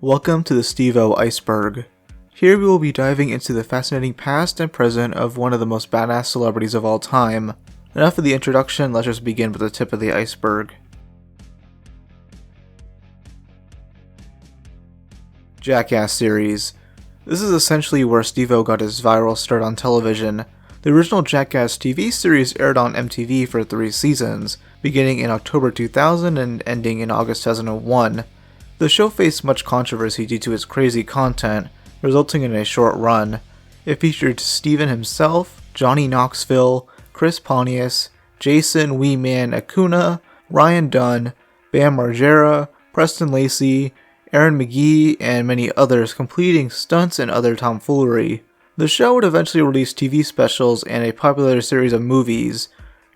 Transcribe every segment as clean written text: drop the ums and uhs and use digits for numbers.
Welcome to the Steve-O Iceberg. Here we will be diving into the fascinating past and present of one of the most badass celebrities of all time. Enough of the introduction, let's just begin with the tip of the iceberg. Jackass series. This is essentially where Steve-O got his viral start on television. The original Jackass TV series aired on MTV for 3 seasons, beginning in October 2000 and ending in August 2001. The show faced much controversy due to its crazy content, resulting in a short run. It featured Steven himself, Johnny Knoxville, Chris Pontius, Jason Wee Man Acuna, Ryan Dunn, Bam Margera, Preston Lacey, Aaron McGee, and many others completing stunts and other tomfoolery. The show would eventually release TV specials and a popular series of movies.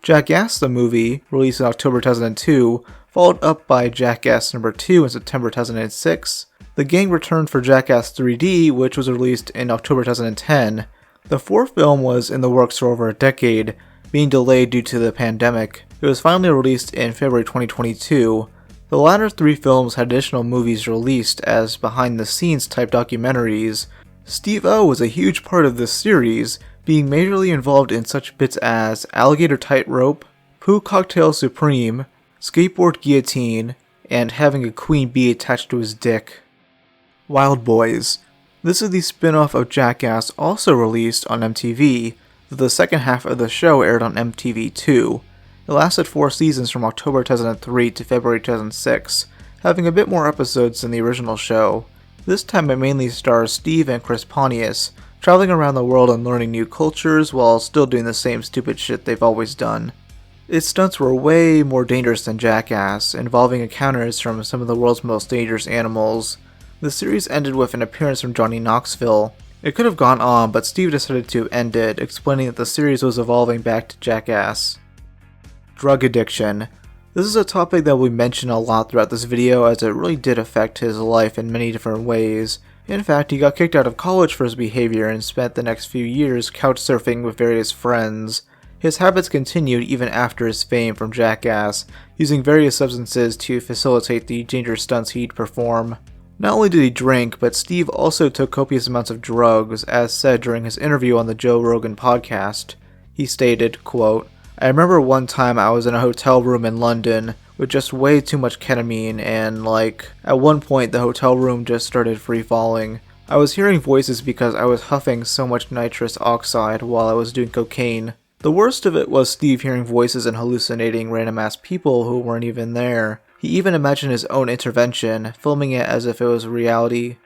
Jackass the movie, released in October 2002, followed up by Jackass No. 2 in September 2006. The gang returned for Jackass 3D, which was released in October 2010. The fourth film was in the works for over a decade, being delayed due to the pandemic. It was finally released in February 2022. The latter 3 films had additional movies released as behind-the-scenes type documentaries. Steve-O was a huge part of this series, being majorly involved in such bits as Alligator Tightrope, Poo Cocktail Supreme, Skateboard Guillotine, and having a queen bee attached to his dick. Wild Boys. This is the spin-off of Jackass also released on MTV, though the second half of the show aired on MTV2. It lasted 4 seasons from October 2003 to February 2006, having a bit more episodes than the original show. This time it mainly stars Steve and Chris Pontius, traveling around the world and learning new cultures while still doing the same stupid shit they've always done. Its stunts were way more dangerous than Jackass, involving encounters from some of the world's most dangerous animals. The series ended with an appearance from Johnny Knoxville. It could have gone on, but Steve decided to end it, explaining that the series was evolving back to Jackass. Drug addiction. This is a topic that we mention a lot throughout this video, as it really did affect his life in many different ways. In fact, he got kicked out of college for his behavior and spent the next few years couch surfing with various friends. His habits continued even after his fame from Jackass, using various substances to facilitate the dangerous stunts he'd perform. Not only did he drink, but Steve also took copious amounts of drugs, as said during his interview on the Joe Rogan podcast. He stated, quote, "I remember one time I was in a hotel room in London with just way too much ketamine, and at one point the hotel room just started free falling. I was hearing voices because I was huffing so much nitrous oxide while I was doing cocaine. The worst of it was Steve hearing voices and hallucinating random ass people who weren't even there. He even imagined his own intervention, filming it as if it was reality."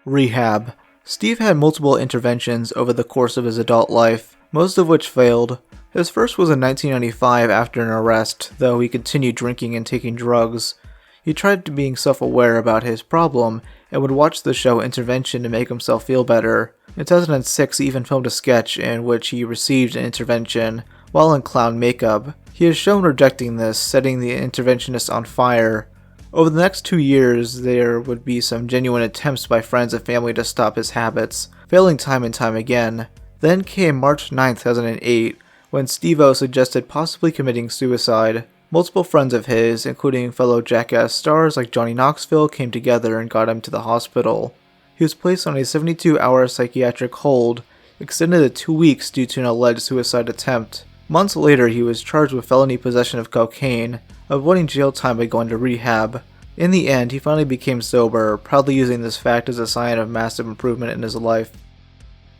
Rehab. Steve had multiple interventions over the course of his adult life, most of which failed. His first was in 1995 after an arrest, though he continued drinking and taking drugs. He tried to being self-aware about his problem and would watch the show Intervention to make himself feel better. In 2006, he even filmed a sketch in which he received an intervention while in clown makeup. He is shown rejecting this, setting the interventionist on fire. Over the next 2 years, there would be some genuine attempts by friends and family to stop his habits, failing time and time again. Then came March 9, 2008, when Steve-O suggested possibly committing suicide. Multiple friends of his, including fellow Jackass stars like Johnny Knoxville, came together and got him to the hospital. He was placed on a 72-hour psychiatric hold, extended to 2 weeks due to an alleged suicide attempt. Months later, he was charged with felony possession of cocaine, avoiding jail time by going to rehab. In the end, he finally became sober, proudly using this fact as a sign of massive improvement in his life.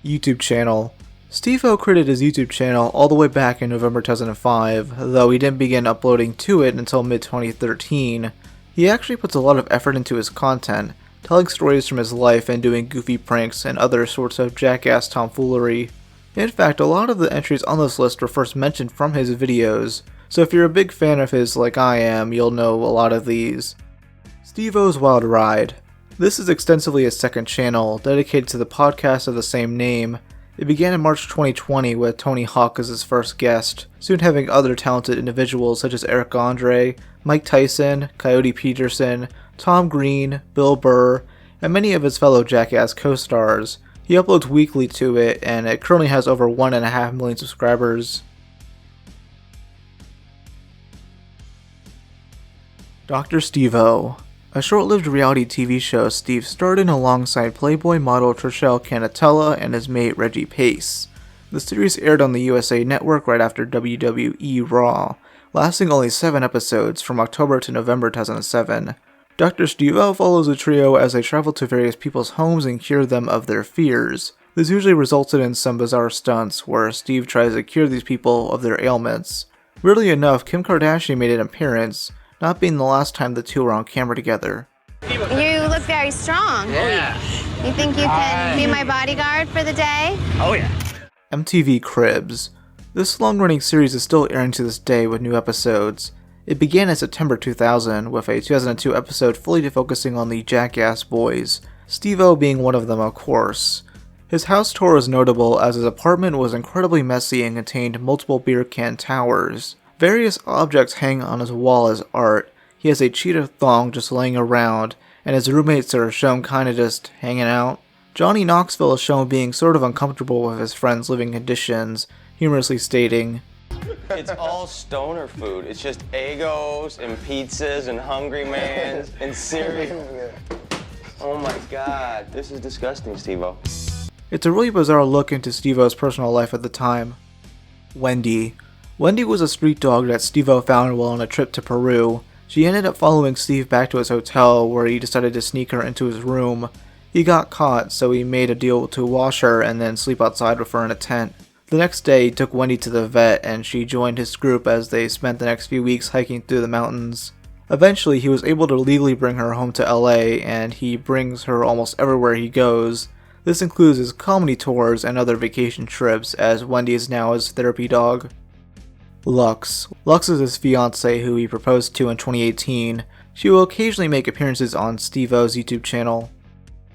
YouTube channel. Steve-O created his YouTube channel all the way back in November 2005, though he didn't begin uploading to it until mid-2013. He actually puts a lot of effort into his content, telling stories from his life and doing goofy pranks and other sorts of Jackass tomfoolery. In fact, a lot of the entries on this list were first mentioned from his videos, so if you're a big fan of his like I am, you'll know a lot of these. Steve-O's Wild Ride. This is extensively his second channel, dedicated to the podcast of the same name. It began in March 2020 with Tony Hawk as his first guest, soon having other talented individuals such as Eric Andre, Mike Tyson, Coyote Peterson, Tom Green, Bill Burr, and many of his fellow Jackass co-stars. He uploads weekly to it, and it currently has over 1.5 million subscribers. Dr. Steve-O. a short-lived reality TV show Steve starred in alongside Playboy model Trishelle Canatella and his mate Reggie Pace. The series aired on the USA Network right after WWE Raw, lasting only 7 episodes from October to November 2007. Dr. Steve-O follows the trio as they travel to various people's homes and cure them of their fears. This usually resulted in some bizarre stunts where Steve tries to cure these people of their ailments. Weirdly enough, Kim Kardashian made an appearance, not being the last time the two were on camera together. You look very strong. Yeah. You think you can be my bodyguard for the day? Oh yeah. MTV Cribs. This long-running series is still airing to this day with new episodes. It began in September 2000, with a 2002 episode fully focusing on the Jackass boys, Steve-O being one of them, of course. His house tour was notable as his apartment was incredibly messy and contained multiple beer can towers. Various objects hang on his wall as art. He has a cheetah thong just laying around, and his roommates are shown kinda just hanging out. Johnny Knoxville is shown being sort of uncomfortable with his friend's living conditions, humorously stating, "It's all stoner food. It's just Eggos and pizzas and Hungry Man's and cereal. Oh my God, this is disgusting, Steve-O." It's a really bizarre look into Steve-O's personal life at the time. Wendy. Wendy was a street dog that Steve-O found while on a trip to Peru. She ended up following Steve back to his hotel where he decided to sneak her into his room. He got caught, so he made a deal to wash her and then sleep outside with her in a tent. The next day, he took Wendy to the vet and she joined his group as they spent the next few weeks hiking through the mountains. Eventually, he was able to legally bring her home to LA, and he brings her almost everywhere he goes. This includes his comedy tours and other vacation trips, as Wendy is now his therapy dog. Lux. Lux is his fiancée who he proposed to in 2018. She will occasionally make appearances on Steve-O's YouTube channel.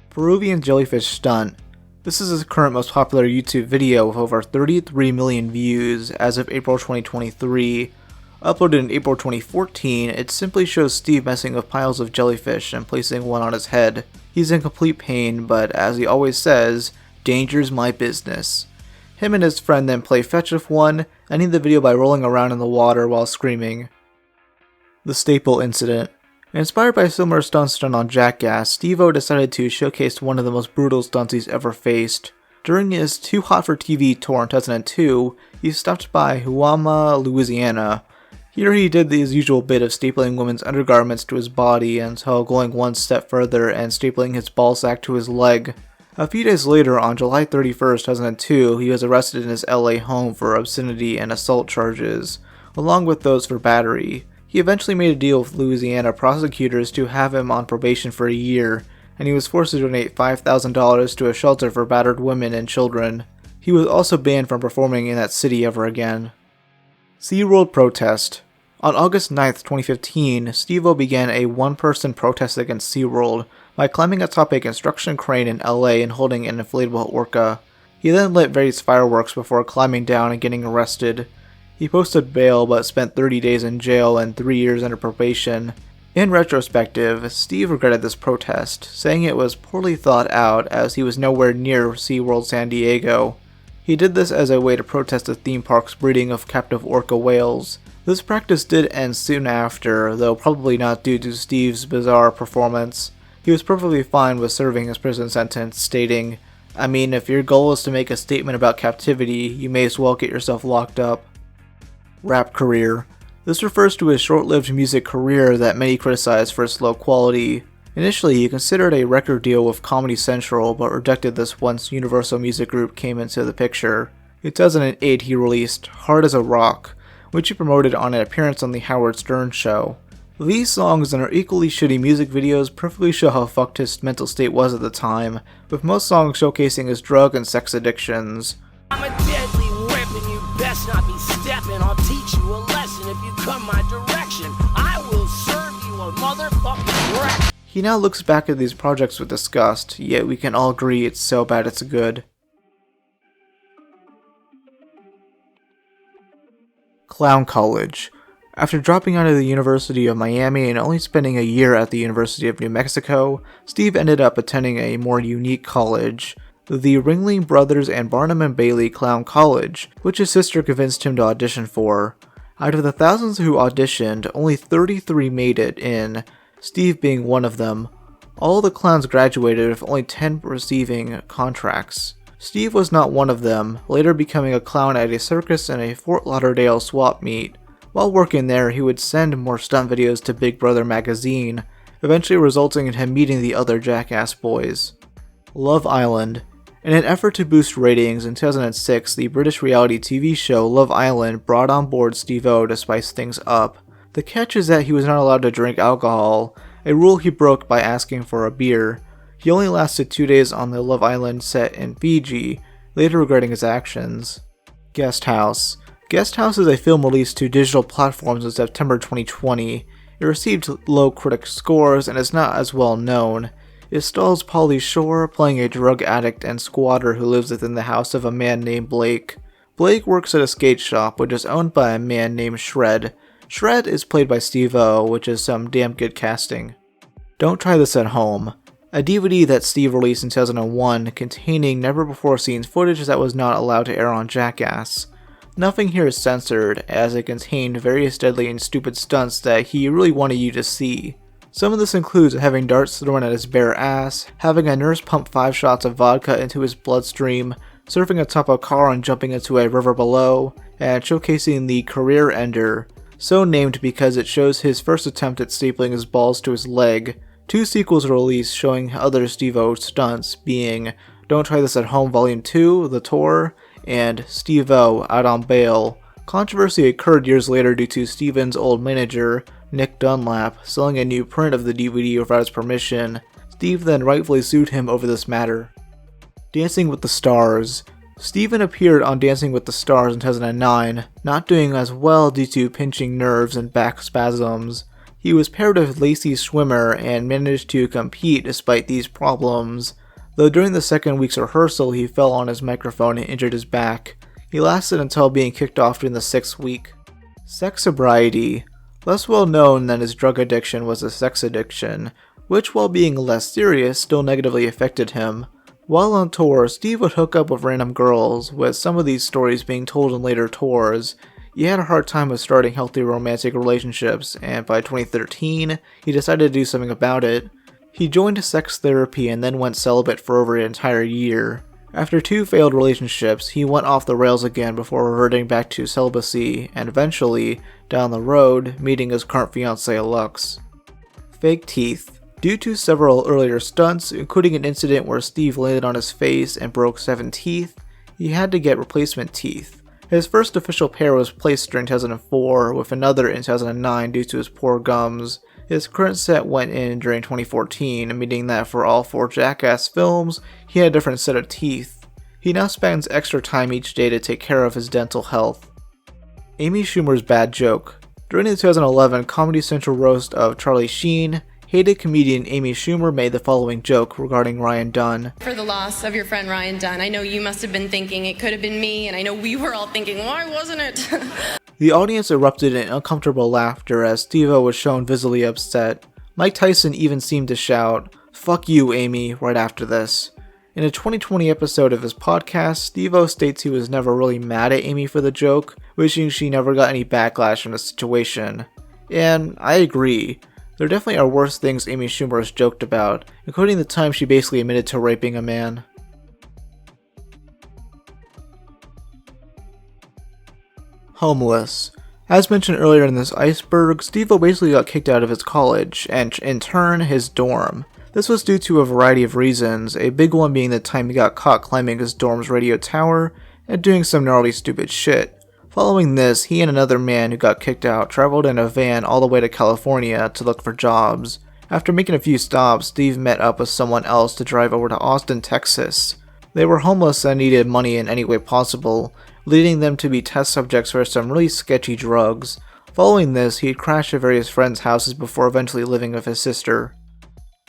Peruvian Jellyfish Stunt. This is his current most popular YouTube video with over 33 million views as of April 2023. Uploaded in April 2014, it simply shows Steve messing with piles of jellyfish and placing one on his head. He's in complete pain, but as he always says, danger's my business. Him and his friend then play fetch with one, ending the video by rolling around in the water while screaming. The Staple Incident. Inspired by similar stunts done on Jackass, Steve-O decided to showcase one of the most brutal stunts he's ever faced. During his Too Hot for TV tour in 2002, he stopped by Huama, Louisiana. Here he did his usual bit of stapling women's undergarments to his body until going one step further and stapling his ballsack to his leg. A few days later, on July 31st, 2002, he was arrested in his LA home for obscenity and assault charges, along with those for battery. He eventually made a deal with Louisiana prosecutors to have him on probation for a year, and he was forced to donate $5,000 to a shelter for battered women and children. He was also banned from performing in that city ever again. SeaWorld Protest. On August 9th, 2015, Steve-O began a one-person protest against SeaWorld by climbing atop a construction crane in LA and holding an inflatable orca. He then lit various fireworks before climbing down and getting arrested. He posted bail but spent 30 days in jail and 3 years under probation. In retrospective, Steve regretted this protest, saying it was poorly thought out as he was nowhere near SeaWorld San Diego. He did this as a way to protest the theme park's breeding of captive orca whales. This practice did end soon after, though probably not due to Steve's bizarre performance. He was perfectly fine with serving his prison sentence, stating, "I mean, if your goal is to make a statement about captivity, you may as well get yourself locked up." Rap career. This refers to his short-lived music career that many criticize for its low quality. Initially, he considered a record deal with Comedy Central, but rejected this once Universal Music Group came into the picture. In 2008, he released Hard as a Rock, which he promoted on an appearance on The Howard Stern Show. These songs and their equally shitty music videos perfectly show how fucked his mental state was at the time, with most songs showcasing his drug and sex addictions. I'm a deadly weapon, you best not be stepping. I'll teach you a lesson if you come my direction. I will serve you a motherfucking wreck. He now looks back at these projects with disgust, yet we can all agree it's so bad it's good. Clown College. After dropping out of the University of Miami and only spending a year at the University of New Mexico, Steve ended up attending a more unique college, the Ringling Brothers and Barnum and Bailey Clown College, which his sister convinced him to audition for. Out of the thousands who auditioned, only 33 made it in. Steve being one of them. All the clowns graduated with only 10 receiving contracts. Steve was not one of them, later becoming a clown at a circus and a Fort Lauderdale swap meet. While working there, he would send more stunt videos to Big Brother magazine, eventually resulting in him meeting the other Jackass boys. Love Island. In an effort to boost ratings, in 2006, the British reality TV show Love Island brought on board Steve-O to spice things up. The catch is that he was not allowed to drink alcohol, a rule he broke by asking for a beer. He only lasted 2 days on the Love Island set in Fiji, later regretting his actions. Guest House. Guest House is a film released to digital platforms in September 2020. It received low critic scores and is not as well known. It stars Pauly Shore playing a drug addict and squatter who lives within the house of a man named Blake. Blake works at a skate shop which is owned by a man named Shred. Shred is played by Steve-O, which is some damn good casting. Don't Try This at Home. A DVD that Steve released in 2001 containing never-before-seen footage that was not allowed to air on Jackass. Nothing here is censored, as it contained various deadly and stupid stunts that he really wanted you to see. Some of this includes having darts thrown at his bare ass, having a nurse pump 5 shots of vodka into his bloodstream, surfing atop a car and jumping into a river below, and showcasing the Career Ender, so named because it shows his first attempt at stapling his balls to his leg. 2 sequels were released showing other Steve-O stunts, being Don't Try This at Home Volume 2, The Tour, and Steve-O Out on Bail. Controversy occurred years later due to Steven's old manager, Nick Dunlap, selling a new print of the DVD without his permission. Steve then rightfully sued him over this matter. Dancing with the Stars. Steven appeared on Dancing with the Stars in 2009, not doing as well due to pinching nerves and back spasms. He was paired with Lacey Schwimmer and managed to compete despite these problems, though during the second week's rehearsal he fell on his microphone and injured his back. He lasted until being kicked off during the 6th week. Sex sobriety. Less well known than his drug addiction was his sex addiction, which while being less serious still negatively affected him. While on tour, Steve would hook up with random girls, with some of these stories being told in later tours. He had a hard time with starting healthy romantic relationships, and by 2013, he decided to do something about it. He joined sex therapy and then went celibate for over an entire year. After 2 failed relationships, he went off the rails again before reverting back to celibacy, and eventually, down the road, meeting his current fiancée Lux. Fake teeth. Due to several earlier stunts, including an incident where Steve landed on his face and broke 7 teeth, he had to get replacement teeth. His first official pair was placed during 2004, with another in 2009 due to his poor gums. His current set went in during 2014, meaning that for all 4 Jackass films, he had a different set of teeth. He now spends extra time each day to take care of his dental health. Amy Schumer's bad joke. During the 2011 Comedy Central roast of Charlie Sheen, hated comedian Amy Schumer made the following joke regarding Ryan Dunn. For the loss of your friend Ryan Dunn, I know you must have been thinking it could have been me, and I know we were all thinking, why wasn't it? The audience erupted in uncomfortable laughter as Steve-O was shown visibly upset. Mike Tyson even seemed to shout, "Fuck you, Amy," right after this. In a 2020 episode of his podcast, Steve-O states he was never really mad at Amy for the joke, wishing she never got any backlash from the situation. And I agree. There definitely are worse things Amy Schumer has joked about, including the time she basically admitted to raping a man. Homeless. As mentioned earlier in this iceberg, Steve-O basically got kicked out of his college, and in turn, his dorm. This was due to a variety of reasons, a big one being the time he got caught climbing his dorm's radio tower and doing some gnarly stupid shit. Following this, he and another man who got kicked out traveled in a van all the way to California to look for jobs. After making a few stops, Steve met up with someone else to drive over to Austin, Texas. They were homeless and needed money in any way possible, leading them to be test subjects for some really sketchy drugs. Following this, he had crashed at various friends' houses before eventually living with his sister.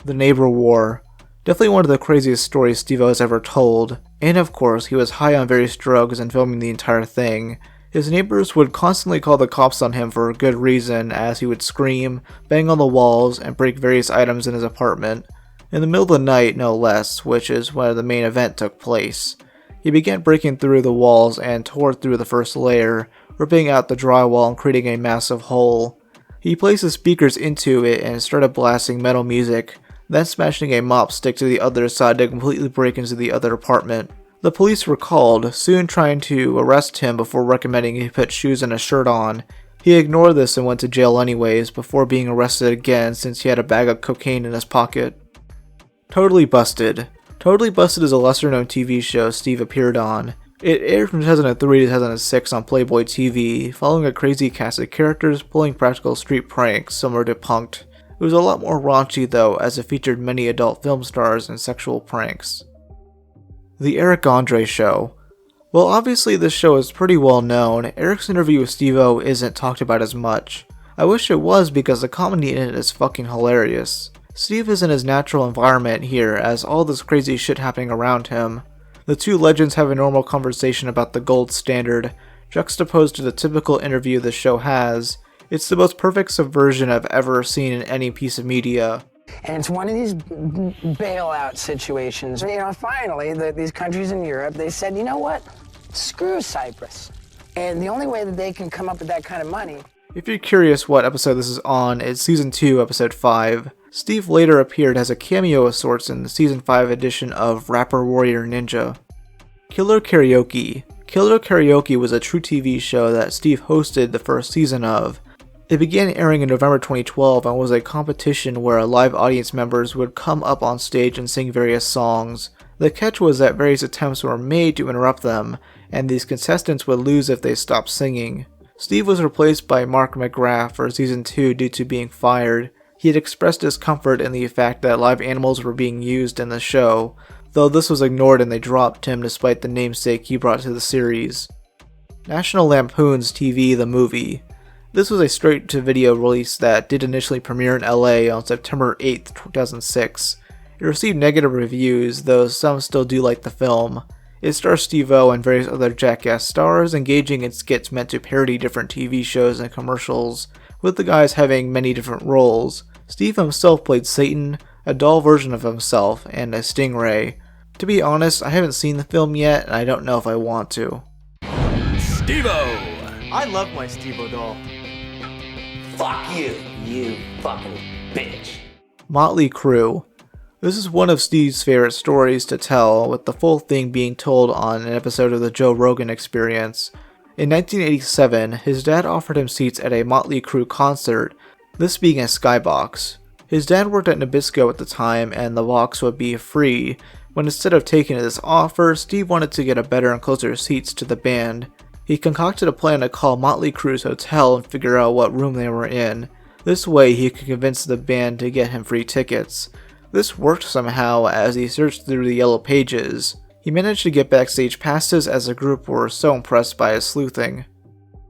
The Neighbor War. Definitely one of the craziest stories Steve-O has ever told, and of course, he was high on various drugs and filming the entire thing. His neighbors would constantly call the cops on him for a good reason, as he would scream, bang on the walls, and break various items in his apartment. In the middle of the night, no less, which is where the main event took place. He began breaking through the walls and tore through the first layer, ripping out the drywall and creating a massive hole. He placed his speakers into it and started blasting metal music, then smashing a mop stick to the other side to completely break into the other apartment. The police were called, soon trying to arrest him before recommending he put shoes and a shirt on. He ignored this and went to jail anyways, before being arrested again since he had a bag of cocaine in his pocket. Totally Busted. Totally Busted is a lesser-known TV show Steve appeared on. It aired from 2003 to 2006 on Playboy TV, following a crazy cast of characters pulling practical street pranks similar to Punk'd. It was a lot more raunchy though, as it featured many adult film stars and sexual pranks. The Eric Andre Show. Well, obviously this show is pretty well known, Eric's interview with Steve-O isn't talked about as much. I wish it was because the comedy in it is fucking hilarious. Steve is in his natural environment here, as all this crazy shit happening around him. The two legends have a normal conversation about the gold standard, juxtaposed to the typical interview the show has. It's the most perfect subversion I've ever seen in any piece of media. And it's one of these bailout situations. Finally, these countries in Europe, they said, you know what? Screw Cyprus. And the only way that they can come up with that kind of money. If you're curious what episode this is on, it's Season 2, Episode 5. Steve later appeared as a cameo of sorts in the Season 5 edition of Rapper Warrior Ninja. Killer Karaoke. Killer Karaoke was a true TV show that Steve hosted the first season of. It began airing in November 2012 and was a competition where live audience members would come up on stage and sing various songs. The catch was that various attempts were made to interrupt them, and these contestants would lose if they stopped singing. Steve was replaced by Mark McGrath for Season 2 due to being fired. He had expressed discomfort in the fact that live animals were being used in the show, though this was ignored and they dropped him despite the namesake he brought to the series. National Lampoon's TV The Movie. This was a straight-to-video release that did initially premiere in LA on September 8, 2006. It received negative reviews, though some still do like the film. It stars Steve-O and various other Jackass stars, engaging in skits meant to parody different TV shows and commercials, with the guys having many different roles. Steve himself played Satan, a doll version of himself, and a stingray. To be honest, I haven't seen the film yet, and I don't know if I want to. Steve-O! I love my Steve-O doll. Fuck you, you fucking bitch. Motley Crue. This is one of Steve's favorite stories to tell, with the full thing being told on an episode of the Joe Rogan Experience. In 1987, his dad offered him seats at a Motley Crue concert, this being a skybox. His dad worked at Nabisco at the time, and the box would be free, when instead of taking this offer, Steve wanted to get a better and closer seats to the band. He concocted a plan to call Motley Crue's hotel and figure out what room they were in. This way he could convince the band to get him free tickets. This worked somehow as he searched through the yellow pages. He managed to get backstage passes as the group were so impressed by his sleuthing.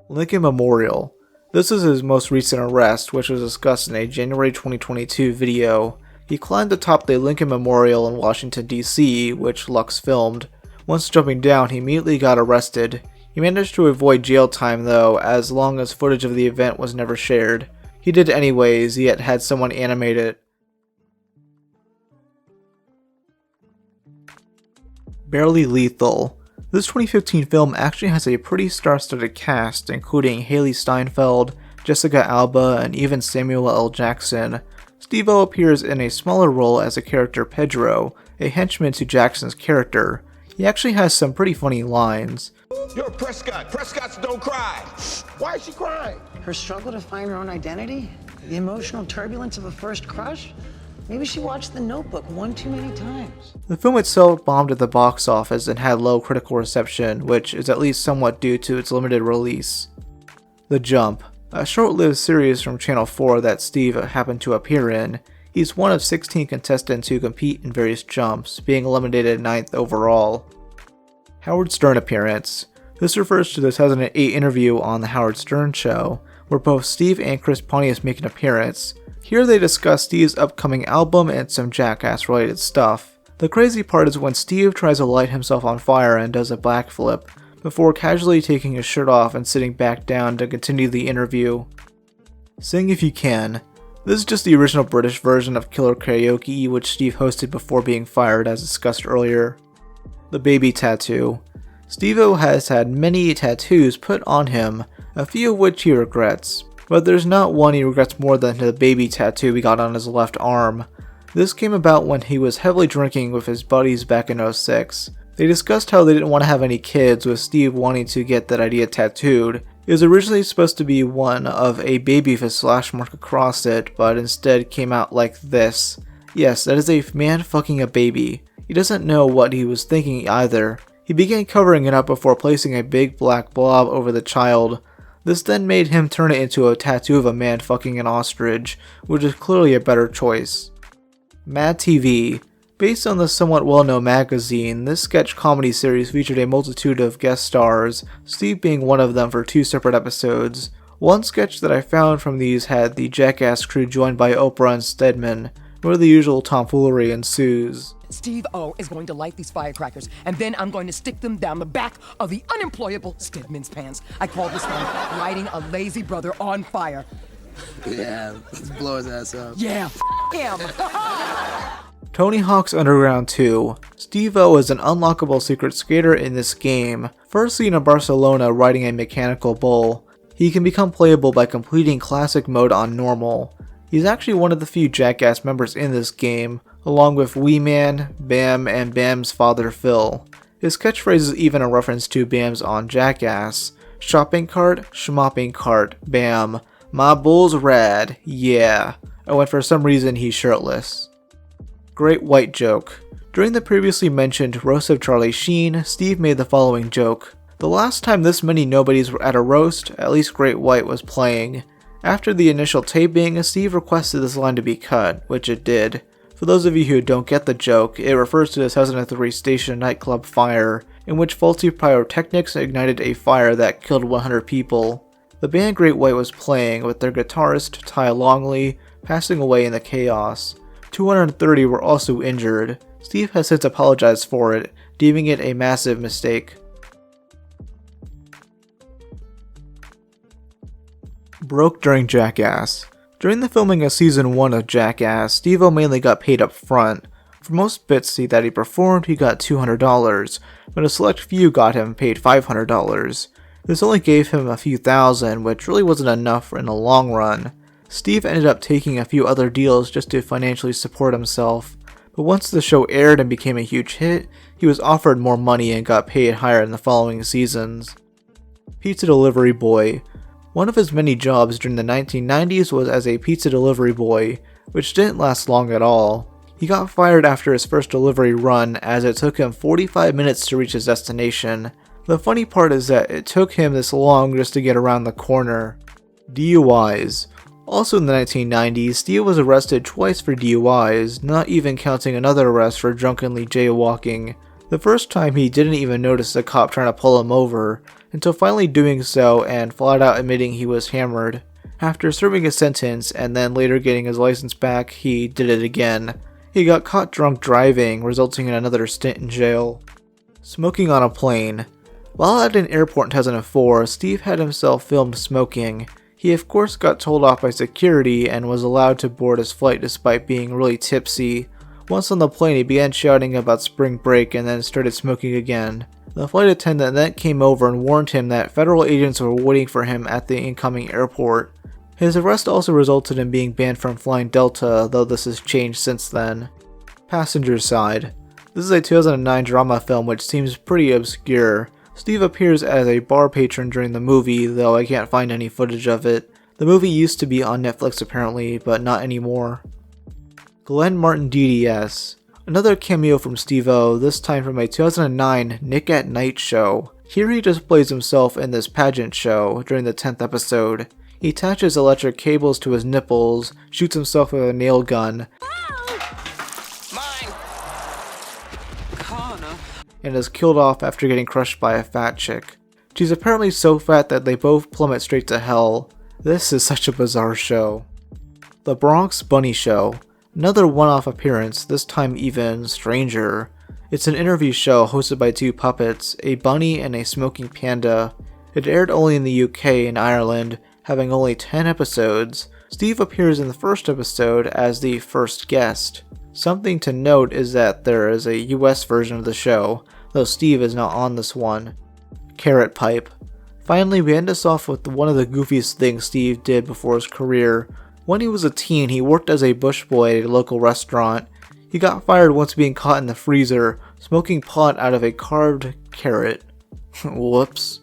Lincoln Memorial. This is his most recent arrest, which was discussed in a January 2022 video. He climbed atop the Lincoln Memorial in Washington, D.C., which Lux filmed. Once jumping down, he immediately got arrested. He managed to avoid jail time though, as long as footage of the event was never shared. He did anyways, yet had someone animate it. Barely Lethal. This 2015 film actually has a pretty star-studded cast, including Haley Steinfeld, Jessica Alba, and even Samuel L. Jackson. Steve-O appears in a smaller role as the character Pedro, a henchman to Jackson's character. He actually has some pretty funny lines. You're Prescott. Prescott's don't cry. Why is she crying? Her struggle to find her own identity? The emotional turbulence of a first crush? Maybe she watched The Notebook one too many times. The film itself bombed at the box office and had low critical reception, which is at least somewhat due to its limited release. The Jump. A short-lived series from Channel 4 that Steve happened to appear in. He's one of 16 contestants who compete in various jumps, being eliminated 9th overall. Howard Stern appearance. This refers to the 2008 interview on The Howard Stern Show, where both Steve and Chris Pontius make an appearance. Here they discuss Steve's upcoming album and some Jackass-related stuff. The crazy part is when Steve tries to light himself on fire and does a backflip, before casually taking his shirt off and sitting back down to continue the interview. Sing If You Can. This is just the original British version of Killer Karaoke, which Steve hosted before being fired as discussed earlier. The Baby Tattoo. Steve-O has had many tattoos put on him, a few of which he regrets. but there's not one he regrets more than the baby tattoo he got on his left arm. This came about when he was heavily drinking with his buddies back in '06. They discussed how they didn't want to have any kids, with Steve wanting to get that idea tattooed. It was originally supposed to be one of a baby with a slash mark across it, but instead came out like this. Yes, that is a man fucking a baby. He doesn't know what he was thinking either. He began covering it up before placing a big black blob over the child. This then made him turn it into a tattoo of a man fucking an ostrich, which is clearly a better choice. Mad TV. Based on the somewhat well-known magazine, this sketch comedy series featured a multitude of guest stars, Steve being one of them for 2 separate episodes. One sketch that I found from these had the Jackass crew joined by Oprah and Stedman, where the usual tomfoolery ensues. Steve-O is going to light these firecrackers, and then I'm going to stick them down the back of the unemployable Stedman's pants. I call this one lighting a lazy brother on fire. Yeah, let's blow his ass up. Yeah, him. Tony Hawk's Underground 2. Steve-O is an unlockable secret skater in this game, first seen in Barcelona riding a mechanical bull. He can become playable by completing classic mode on normal. He's actually one of the few Jackass members in this game, along with Wee Man, Bam, and Bam's father Phil. His catchphrase is even a reference to Bam's on Jackass. Shopping cart, schmopping cart, Bam. My bull's rad, yeah. Oh, and for some reason he's shirtless. Great White Joke. During the previously mentioned roast of Charlie Sheen, Steve made the following joke. The last time this many nobodies were at a roast, at least Great White was playing. After the initial taping, Steve requested this line to be cut, which it did. For those of you who don't get the joke, it refers to the 2003 station nightclub fire, in which faulty pyrotechnics ignited a fire that killed 100 people. The band Great White was playing, with their guitarist, Ty Longley, passing away in the chaos. 230 were also injured. Steve has since apologized for it, deeming it a massive mistake. Broke during Jackass. During the filming of Season 1 of Jackass, Steve-O mainly got paid up front. For most bits that he performed, he got $200, but a select few got him paid $500. This only gave him a few thousand, which really wasn't enough in the long run. Steve ended up taking a few other deals just to financially support himself, but once the show aired and became a huge hit, he was offered more money and got paid higher in the following seasons. Pizza Delivery Boy. One of his many jobs during the 1990s was as a pizza delivery boy, which didn't last long at all. He got fired after his first delivery run, as it took him 45 minutes to reach his destination. The funny part is that it took him this long just to get around the corner. DUIs. Also in the 1990s, Steve was arrested twice for DUIs, not even counting another arrest for drunkenly jaywalking. The first time he didn't even notice the cop trying to pull him over, until finally doing so and flat out admitting he was hammered. After serving his sentence and then later getting his license back, he did it again. He got caught drunk driving, resulting in another stint in jail. Smoking on a plane. While at an airport in 2004, Steve had himself filmed smoking. He of course got told off by security and was allowed to board his flight despite being really tipsy. Once on the plane, he began shouting about spring break and then started smoking again. The flight attendant then came over and warned him that federal agents were waiting for him at the incoming airport. His arrest also resulted in being banned from flying Delta, though this has changed since then. Passenger Side. This is a 2009 drama film which seems pretty obscure. Steve appears as a bar patron during the movie, though I can't find any footage of it. The movie used to be on Netflix apparently, but not anymore. Glenn Martin DDS. Another cameo from Steve-O, this time from a 2009 Nick at Night show. Here he just plays himself in this pageant show during the 10th episode. He attaches electric cables to his nipples, shoots himself with a nail gun, and is killed off after getting crushed by a fat chick. She's apparently so fat that they both plummet straight to hell. This is such a bizarre show. The Bronx Bunny Show. Another one-off appearance, this time even stranger. It's an interview show hosted by two puppets, a bunny and a smoking panda. It aired only in the UK and Ireland, having only 10 episodes. Steve appears in the first episode as the first guest. Something to note is that there is a US version of the show, though Steve is not on this one. Carrot Pipe. Finally, we end this off with one of the goofiest things Steve did before his career. When he was a teen, he worked as a bushboy at a local restaurant. He got fired once being caught in the freezer, smoking pot out of a carved carrot. Whoops.